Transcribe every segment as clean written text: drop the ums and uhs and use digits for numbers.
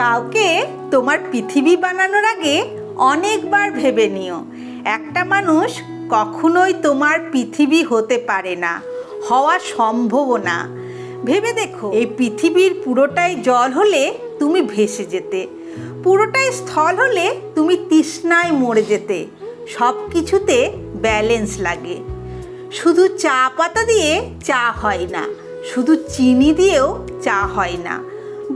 কাউকে তোমার পৃথিবী বানানোর আগে অনেকবার ভেবে নিও। একটা মানুষ কখনোই তোমার পৃথিবী হতে পারে না, হওয়া সম্ভবও না। ভেবে দেখো, এই পৃথিবীর পুরোটাই জল হলে তুমি ভেসে যেতে, পুরোটাই স্থল হলে তুমি তৃষ্ণায় মরে যেতে। সব কিছুতে ব্যালেন্স লাগে। শুধু চা পাতা দিয়ে চা হয় না, শুধু চিনি দিয়েও চা হয় না।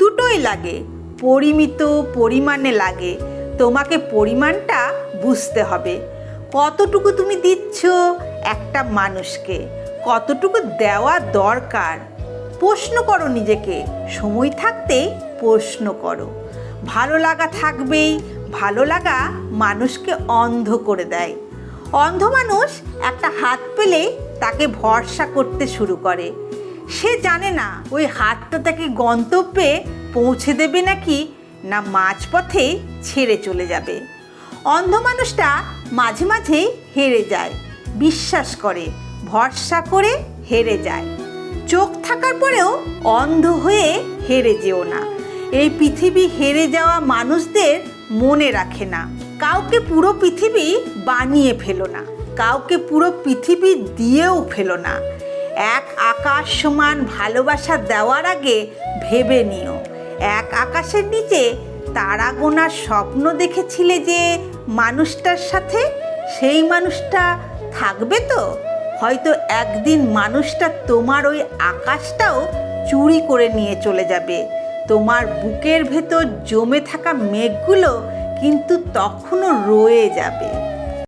দুটোই লাগে, পরিমিত পরিমাণে লাগে। তোমাকে পরিমাণটা বুঝতে হবে। কতটুকু তুমি দিচ্ছ একটা মানুষকে, কতটুকু দেওয়া দরকার। প্রশ্ন করো নিজেকে, সময় থাকতেই প্রশ্ন করো। ভালো লাগা থাকবেই, ভালো লাগা মানুষকে অন্ধ করে দেয়। অন্ধ মানুষ একটা হাত পেলে তাকে ভরসা করতে শুরু করে। সে জানে না ওই হাতটা তাকে গন্তব্যে পৌঁছে দেবে নাকি না মাঝপথে ছেড়ে চলে যাবে। অন্ধ মানুষটা মাঝে মাঝেই হেরে যায়, বিশ্বাস করে, ভরসা করে হেরে যায়। চোখ থাকার পরেও অন্ধ হয়ে হেরে যেও না। এই পৃথিবী হেরে যাওয়া মানুষদের মনে রাখে না। কাউকে পুরো পৃথিবী বানিয়ে ফেলো না, কাউকে পুরো পৃথিবী দিয়েও ফেলো না। এক আকাশ সমান ভালোবাসা দেওয়ার আগে ভেবে নিও, এক আকাশের নিচে তারা গোনার স্বপ্ন দেখেছিলে যে মানুষটার সাথে, সেই মানুষটা থাকবে তো? হয়তো একদিন মানুষটা তোমার ওই আকাশটাও চুরি করে নিয়ে চলে যাবে। তোমার বুকের ভেতর জমে থাকা মেঘগুলো কিন্তু তখনও রয়ে যাবে।